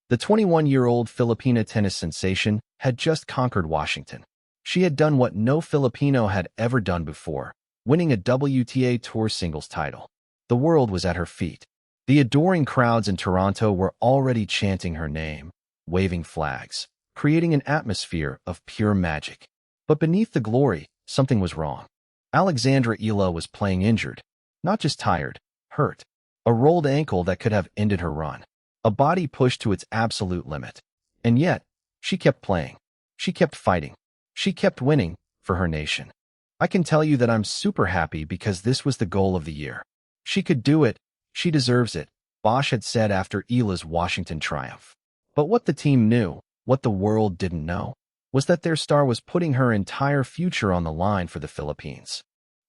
The 21-year-old Filipina tennis sensation had just conquered Washington. She had done what no Filipino had ever done before, winning a WTA Tour singles title. The world was at her feet. The adoring crowds in Toronto were already chanting her name, waving flags, creating an atmosphere of pure magic. But beneath the glory, something was wrong. Alexandra Eala was playing injured, not just tired, hurt. A rolled ankle that could have ended her run. A body pushed to its absolute limit. And yet, she kept playing. She kept fighting. She kept winning for her nation. I can tell you that I'm super happy because this was the goal of the year. She could do it. She deserves it, Bosch had said after Eala's Washington triumph. But what the team knew, what the world didn't know, was that their star was putting her entire future on the line for the Philippines.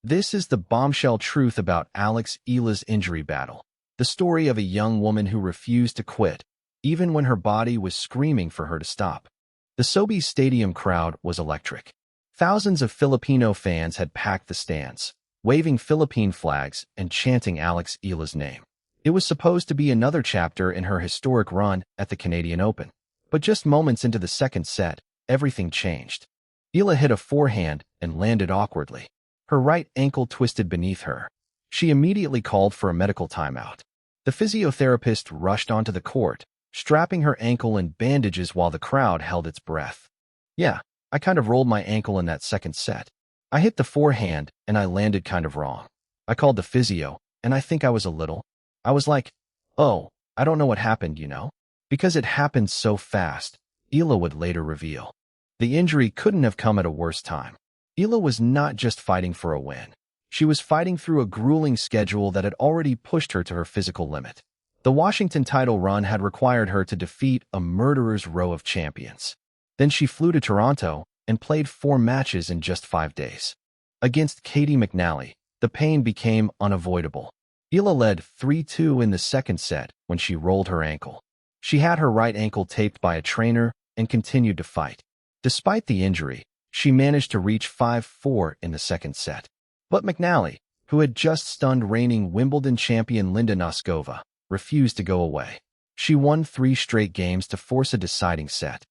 This is the bombshell truth about Alex Eala's injury battle. The story of a young woman who refused to quit, even when her body was screaming for her to stop. The Sobeys Stadium crowd was electric. Thousands of Filipino fans had packed the stands, waving Philippine flags and chanting Alex Eala's name. It was supposed to be another chapter in her historic run at the Canadian Open. But just moments into the second set, everything changed. Eala hit a forehand and landed awkwardly. Her right ankle twisted beneath her. She immediately called for a medical timeout. The physiotherapist rushed onto the court, strapping her ankle in bandages while the crowd held its breath. Yeah, I kind of rolled my ankle in that second set. I hit the forehand and I landed kind of wrong. I called the physio, and I think I was like, oh, I don't know what happened, Because it happened so fast, Eala would later reveal. The injury couldn't have come at a worse time. Eala was not just fighting for a win. She was fighting through a grueling schedule that had already pushed her to her physical limit. The Washington title run had required her to defeat a murderer's row of champions. Then she flew to Toronto and played 4 matches in just 5 days. Against Caty McNally, the pain became unavoidable. Eala led 3-2 in the second set when she rolled her ankle. She had her right ankle taped by a trainer and continued to fight. Despite the injury, she managed to reach 5-4 in the second set. But McNally, who had just stunned reigning Wimbledon champion Linda Noskova, refused to go away. She won 3 straight games to force a deciding set.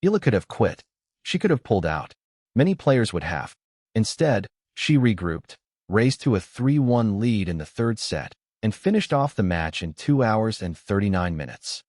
Eala could have quit. She could have pulled out. Many players would have. Instead, she regrouped, raised to a 3-1 lead in the third set, and finished off the match in 2 hours and 39 minutes.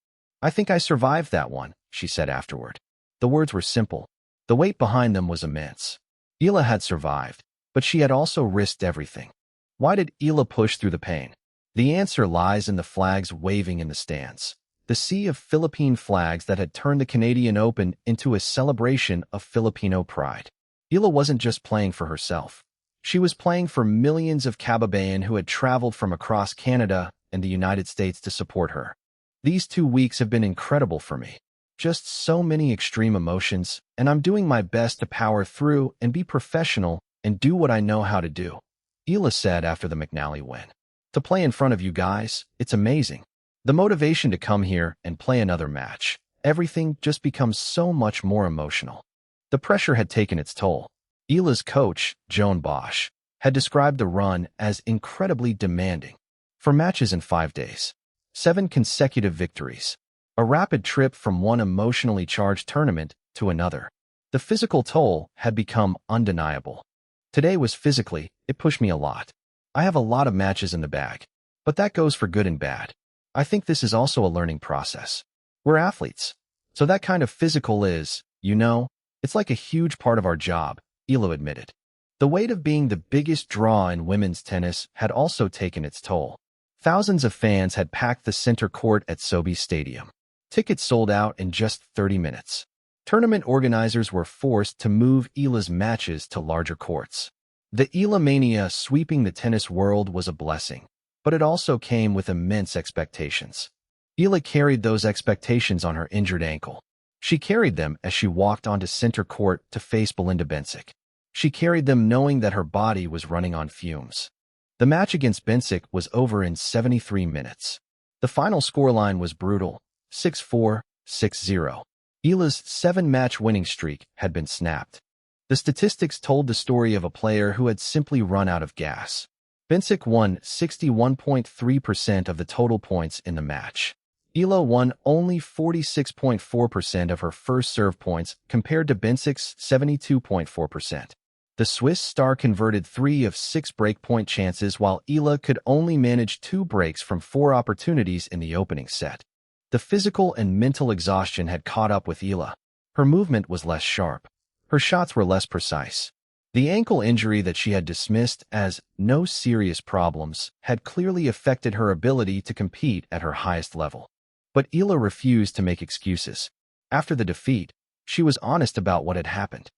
I think I survived that one, she said afterward. The words were simple. The weight behind them was immense. Eala had survived, but she had also risked everything. Why did Eala push through the pain? The answer lies in the flags waving in the stands. The sea of Philippine flags that had turned the Canadian Open into a celebration of Filipino pride. Eala wasn't just playing for herself. She was playing for millions of Kababayan who had traveled from across Canada and the United States to support her. These 2 weeks have been incredible for me. Just so many extreme emotions, and I'm doing my best to power through and be professional and do what I know how to do, Eala said after the McNally win. To play in front of you guys, it's amazing. The motivation to come here and play another match, everything just becomes so much more emotional. The pressure had taken its toll. Eala's coach, Joan Bosch, had described the run as incredibly demanding. 4 matches in 5 days, 7 consecutive victories, a rapid trip from one emotionally charged tournament to another. The physical toll had become undeniable. Today was physically, it pushed me a lot. I have a lot of matches in the bag, but that goes for good and bad. I think this is also a learning process. We're athletes, so that kind of physical is, it's like a huge part of our job, Eala admitted. The weight of being the biggest draw in women's tennis had also taken its toll. Thousands of fans had packed the center court at Sobeys Stadium. Tickets sold out in just 30 minutes. Tournament organizers were forced to move Eala's matches to larger courts. The Eala mania sweeping the tennis world was a blessing, but it also came with immense expectations. Eala carried those expectations on her injured ankle. She carried them as she walked onto center court to face Belinda Bencic. She carried them knowing that her body was running on fumes. The match against Bencic was over in 73 minutes. The final scoreline was brutal, 6-4, 6-0. Eala's 7-match winning streak had been snapped. The statistics told the story of a player who had simply run out of gas. Bencic won 61.3% of the total points in the match. Eala won only 46.4% of her first serve points compared to Bencic's 72.4%. The Swiss star converted 3 of 6 breakpoint chances while Eala could only manage 2 breaks from 4 opportunities in the opening set. The physical and mental exhaustion had caught up with Eala. Her movement was less sharp. Her shots were less precise. The ankle injury that she had dismissed as no serious problems had clearly affected her ability to compete at her highest level. But Eala refused to make excuses. After the defeat, she was honest about what had happened.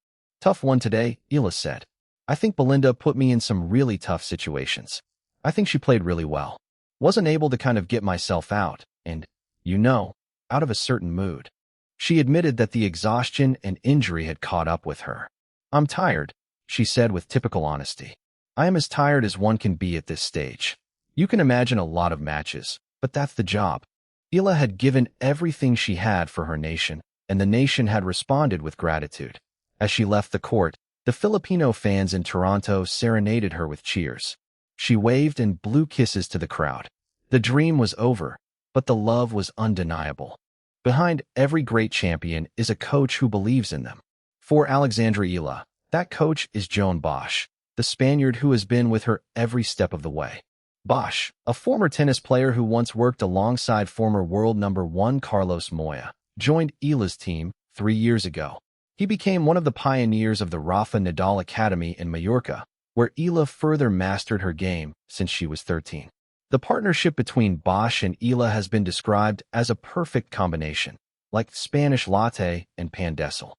"Tough one today," Eala said. "I think Belinda put me in some really tough situations. I think she played really well. Wasn't able to kind of get myself out and, out of a certain mood." She admitted that the exhaustion and injury had caught up with her. "I'm tired," she said with typical honesty. "I am as tired as one can be at this stage. You can imagine a lot of matches, but that's the job." Eala had given everything she had for her nation, and the nation had responded with gratitude. As she left the court, the Filipino fans in Toronto serenaded her with cheers. She waved and blew kisses to the crowd. The dream was over, but the love was undeniable. Behind every great champion is a coach who believes in them. For Alexandra Eala, that coach is Joan Bosch, the Spaniard who has been with her every step of the way. Bosch, a former tennis player who once worked alongside former world number 1 Carlos Moya, joined Eala's team 3 years ago. He became one of the pioneers of the Rafa Nadal Academy in Mallorca, where Eala further mastered her game since she was 13. The partnership between Bosch and Eala has been described as a perfect combination, like Spanish latte and pan de sal.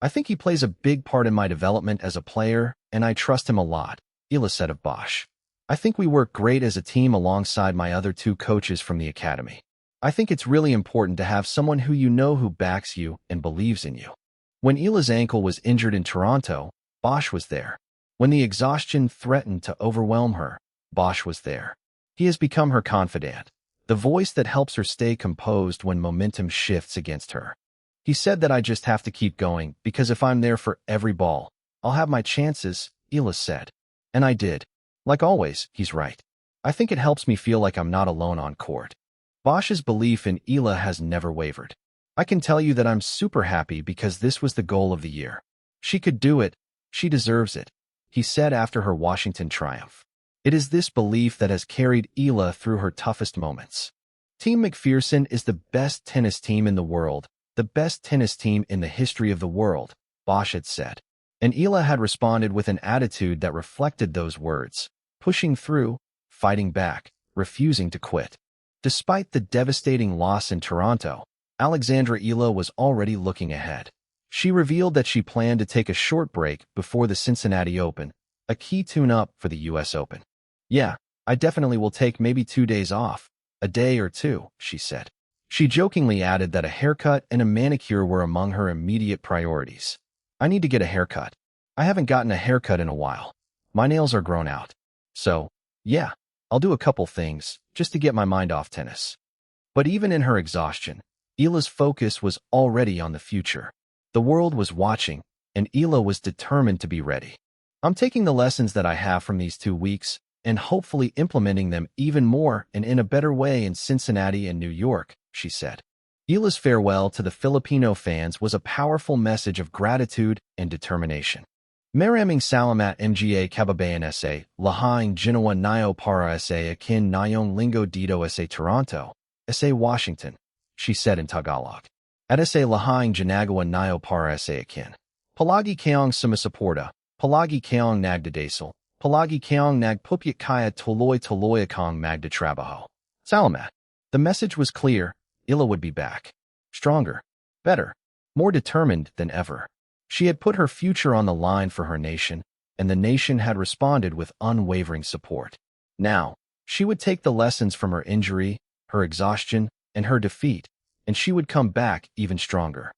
"I think he plays a big part in my development as a player, and I trust him a lot," Eala said of Bosch. "I think we work great as a team alongside my other 2 coaches from the academy. I think it's really important to have someone who backs you and believes in you." When Eala's ankle was injured in Toronto, Bosch was there. When the exhaustion threatened to overwhelm her, Bosch was there. He has become her confidant, the voice that helps her stay composed when momentum shifts against her. "He said that I just have to keep going because if I'm there for every ball, I'll have my chances," Eala said. "And I did. Like always, he's right. I think it helps me feel like I'm not alone on court." Bosch's belief in Eala has never wavered. "I can tell you that I'm super happy because this was the goal of the year. She could do it. She deserves it," he said after her Washington triumph. It is this belief that has carried Eala through her toughest moments. "Team Macpherson is the best tennis team in the world, the best tennis team in the history of the world," Bosch had said. And Eala had responded with an attitude that reflected those words, pushing through, fighting back, refusing to quit. Despite the devastating loss in Toronto, Alexandra Eala was already looking ahead. She revealed that she planned to take a short break before the Cincinnati Open, a key tune-up for the U.S. Open. "Yeah, I definitely will take maybe 2 days off, a day or 2, she said. She jokingly added that a haircut and a manicure were among her immediate priorities. "I need to get a haircut. I haven't gotten a haircut in a while. My nails are grown out. So, yeah, I'll do a couple things just to get my mind off tennis." But even in her exhaustion, Eala's focus was already on the future. The world was watching, and Eala was determined to be ready. "I'm taking the lessons that I have from these 2 weeks and hopefully implementing them even more and in a better way in Cincinnati and New York," she said. Eala's farewell to the Filipino fans was a powerful message of gratitude and determination. "Maraming salamat mga kababayan sa lahing ginawa niyo para sa akin ngayong linggo dito sa Toronto, sa Washington," she said in Tagalog. "At sa lahing ginagawa niyo para sa akin. Palagi kayong sumasuporta, palagi kayong nagdadasal, palagi kayong nagpupuyat kaya tuloy-tuloy akong magtatrabaho. Salamat." The message was clear. Eala would be back. Stronger, better, more determined than ever. She had put her future on the line for her nation, and the nation had responded with unwavering support. Now, she would take the lessons from her injury, her exhaustion, and her defeat, and she would come back even stronger.